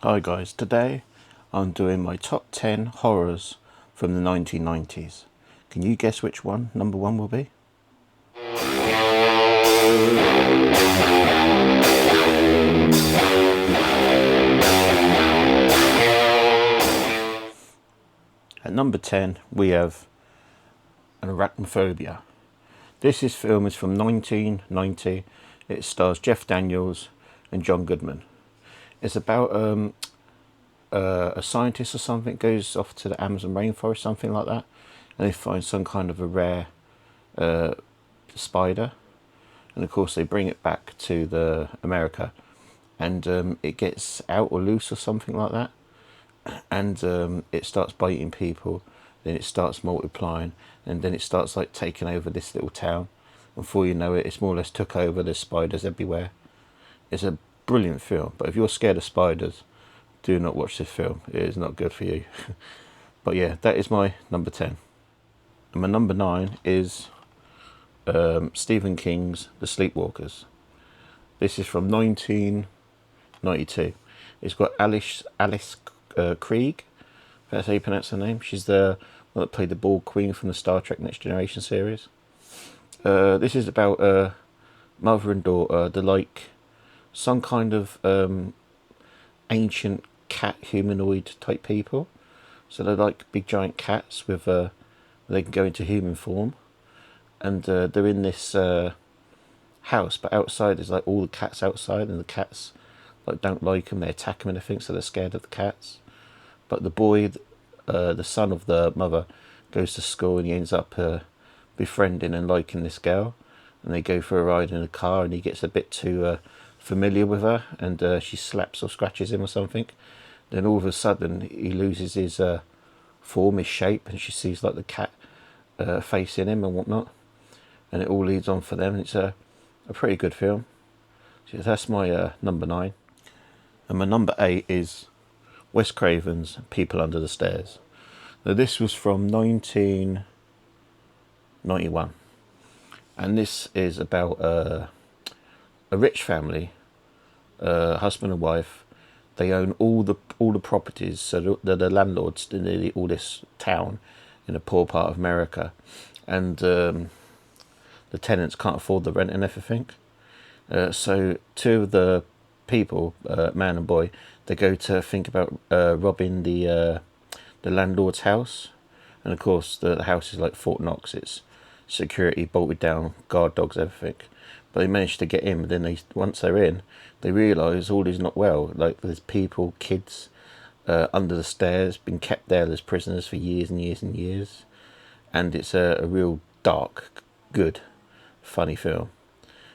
Hi guys, today I'm doing my top 10 horrors from the 1990s. Can you guess which one number one will be? At number 10 we have an arachnophobia. This film is from 1990. It stars Jeff Daniels and John Goodman. It's about a scientist or something goes off to the Amazon rainforest, something like that, and they find some kind of a rare spider, and of course they bring it back to the America, and it gets out or loose or something like that, and it starts biting people, then it starts multiplying, and then it starts like taking over this little town, and before you know it, it's more or less took over. There's spiders everywhere. It's a brilliant film, but if you're scared of spiders, do not watch this film. It is not good for you. But yeah, that is my number 10. And my number 9 is Stephen King's The Sleepwalkers. This is from 1992. It's got Alice Krieg, if that's how you pronounce her name. She's the one that played the Bald Queen from the Star Trek Next Generation series. This is about mother and daughter. They're like some kind of ancient cat humanoid type people. So they're like big giant cats with they can go into human form, and they're in this house, but outside there's like all the cats outside, and the cats like don't like them. They attack them and everything, so they're scared of the cats. But the boy, the son of the mother, goes to school and he ends up befriending and liking this girl, and they go for a ride in a car, and he gets a bit too familiar with her, and she slaps or scratches him or something. Then all of a sudden he loses his form, his shape, and she sees like the cat face in him and whatnot, and it all leads on for them. It's a pretty good film. So that's my number 9. And my number 8 is Wes Craven's People Under the Stairs. Now this was from 1991, and this is about a rich family, husband and wife. They own all the properties, so they're the landlords in all this town in a poor part of America, and the tenants can't afford the rent and everything. So two of the people, man and boy, they go to think about robbing the landlord's house, and of course the house is like Fort Knox. It's security bolted down, guard dogs, everything. But they manage to get in. But then once they're in, they realise all is not well. Like there's people, kids, under the stairs, been kept there as prisoners for years and years and years, and it's a real dark, good, funny film.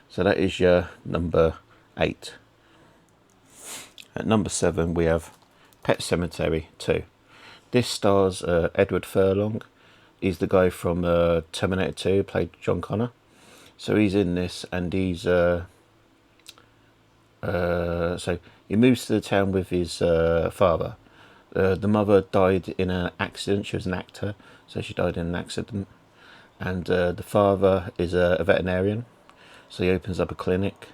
So that is your number 8. At number 7 we have Pet Sematary 2. This stars Edward Furlong. He's the guy from Terminator 2, played John Connor. So he's in this, and he's so he moves to the town with his father. The mother died in an accident. She was an actor, so she died in an accident. And the father is a veterinarian, so he opens up a clinic.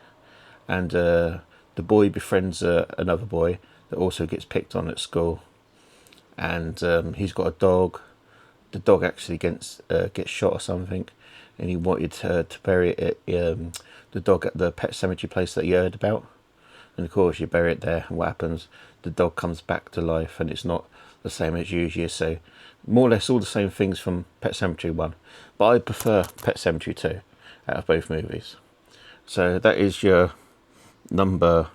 And the boy befriends another boy that also gets picked on at school. And he's got a dog. The dog actually gets shot or something, and he wanted to bury it the dog at the pet cemetery place that he heard about. And of course you bury it there, and what happens? The dog comes back to life, and it's not the same as usual. So more or less all the same things from Pet Cemetery 1, but I prefer Pet Cemetery 2 out of both movies. So that is your number.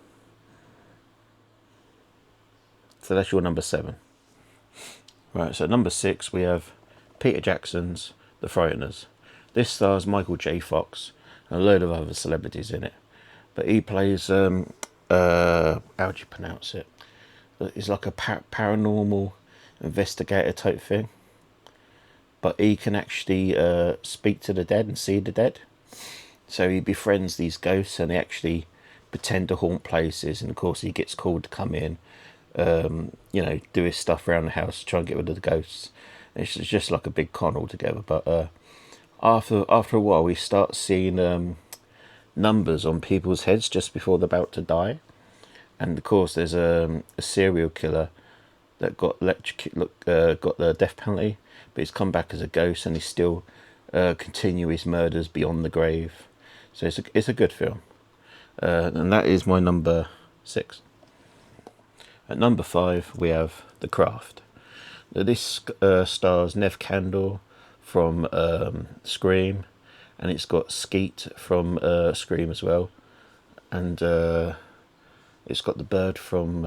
So that's your number 7. Right, so number 6 we have Peter Jackson's The Frighteners. This stars Michael J. Fox and a load of other celebrities in it. But he plays, how do you pronounce it? It's like a paranormal investigator type thing. But he can actually speak to the dead and see the dead. So he befriends these ghosts, and they actually pretend to haunt places. And of course he gets called to come in, do his stuff around the house to try and get rid of the ghosts. It's just like a big con altogether. But after a while, we start seeing numbers on people's heads just before they're about to die, And of course, there's a serial killer that got the death penalty, but he's come back as a ghost, and he's still continue his murders beyond the grave. So it's a good film, and that is my number 6. At number 5 we have The Craft. Now, this stars Nev Campbell from Scream, and it's got Skeet from Scream as well, and it's got the bird from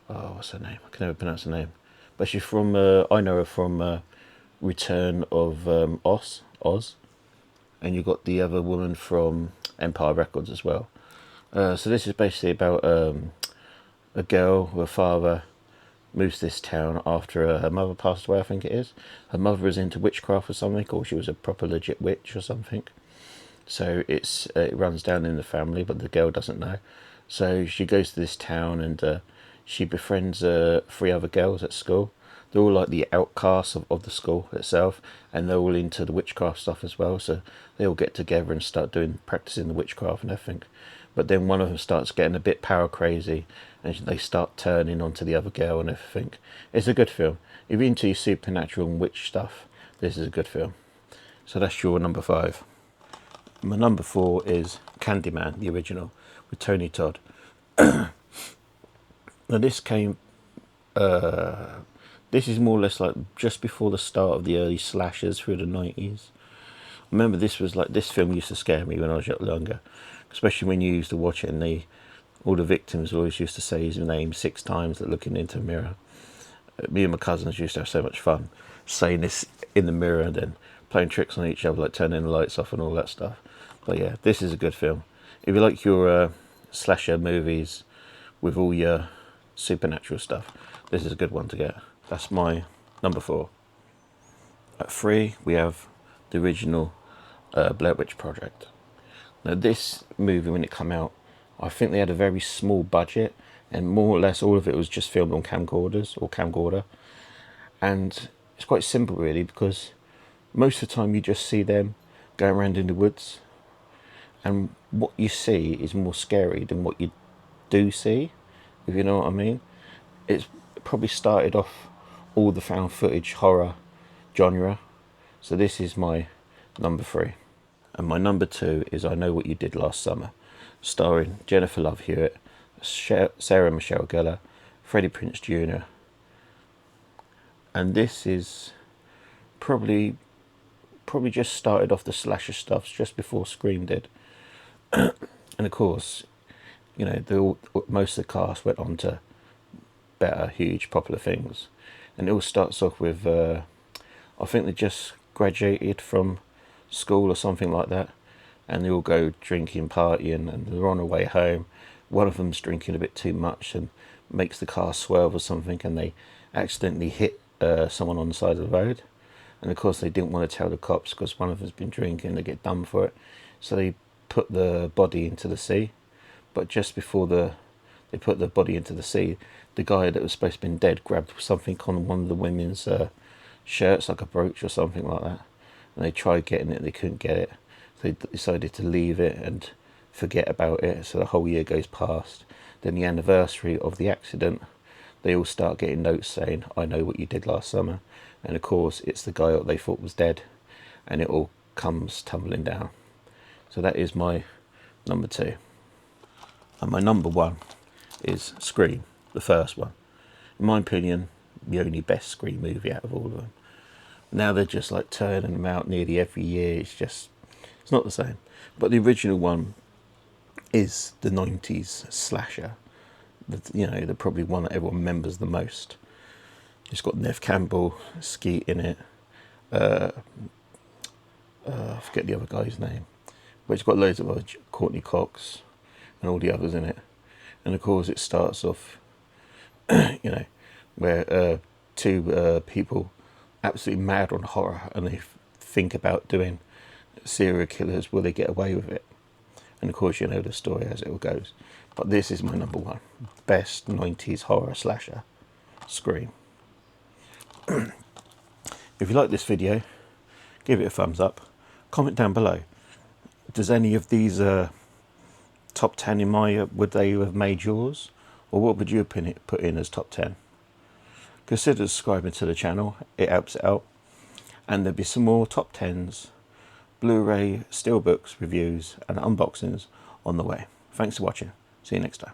what's her name? I can never pronounce her name, but she's from I know her from Return of Oz, and you got the other woman from Empire Records as well. So this is basically about a girl with a father moves to this town after her mother passed away, I think it is. Her mother was into witchcraft or something, or she was a proper legit witch or something. So it runs down in the family, but the girl doesn't know. So she goes to this town, and she befriends 3 other girls at school. They're all like the outcasts of the school itself, and they're all into the witchcraft stuff as well. So they all get together and start practicing the witchcraft and everything. But then one of them starts getting a bit power crazy, and they start turning onto the other girl and everything. It's a good film. If you're into your supernatural and witch stuff, this is a good film. So that's your number 5. My number 4 is Candyman, the original, with Tony Todd. Now this came... this is more or less like just before the start of the early slashers through the 90's. I remember this film used to scare me when I was younger, especially when you used to watch it and all the victims always used to say his name 6 times, like looking into a mirror. Me and my cousins used to have so much fun saying this in the mirror and then playing tricks on each other, like turning the lights off and all that stuff. But yeah, this is a good film. If you like your slasher movies with all your supernatural stuff, this is a good one to get. That's my number 4. At 3 we have the original Blair Witch Project. Now this movie, when it came out, I think they had a very small budget, and more or less all of it was just filmed on camcorder, and it's quite simple really, because most of the time you just see them going around in the woods, and what you see is more scary than what you do see, if you know what I mean. It's probably started off all the found footage horror genre, so this is my number 3. And my number 2 is I Know What You Did Last Summer, starring Jennifer Love Hewitt, Sarah Michelle Gellar, Freddie Prinze Jr. And this is probably just started off the slasher stuff just before Scream did. And of course, you know, most of the cast went on to better, huge, popular things. And it all starts off with, I think they just graduated from school or something like that, and they all go drinking, partying, and they're on their way home. One of them's drinking a bit too much and makes the car swerve or something, and they accidentally hit someone on the side of the road. And of course they didn't want to tell the cops because one of them's been drinking, they get done for it. So they put the body into the sea. But just before they put the body into the sea, the guy that was supposed to have been dead grabbed something on one of the women's shirts, like a brooch or something like that. And they tried getting it, they couldn't get it. So they decided to leave it and forget about it. So the whole year goes past. Then the anniversary of the accident, they all start getting notes saying, I know what you did last summer. And of course, it's the guy that they thought was dead. And it all comes tumbling down. So that is my number 2. And my number 1 is Scream, the first one. In my opinion, the only best Scream movie out of all of them. Now they're just like turning them out nearly every year. It's not the same. But the original one is the 90's slasher. The probably one that everyone remembers the most. It's got Nev Campbell, Skeet in it. I forget the other guy's name. But it's got loads of other, Courtney Cox and all the others in it. And of course it starts off, where 2 people absolutely mad on horror, and they think about doing serial killers. Will they get away with it? And of course you know the story as it all goes. But this is my number 1 best 90's horror slasher, Scream. If you like this video, give it a thumbs up, comment down below. Does any of these top 10 in my, would they have made yours? Or what would you put in as top 10? Consider subscribing to the channel, it helps it out. And there'll be some more top 10s, Blu-ray, steelbooks, reviews and unboxings on the way. Thanks for watching. See you next time.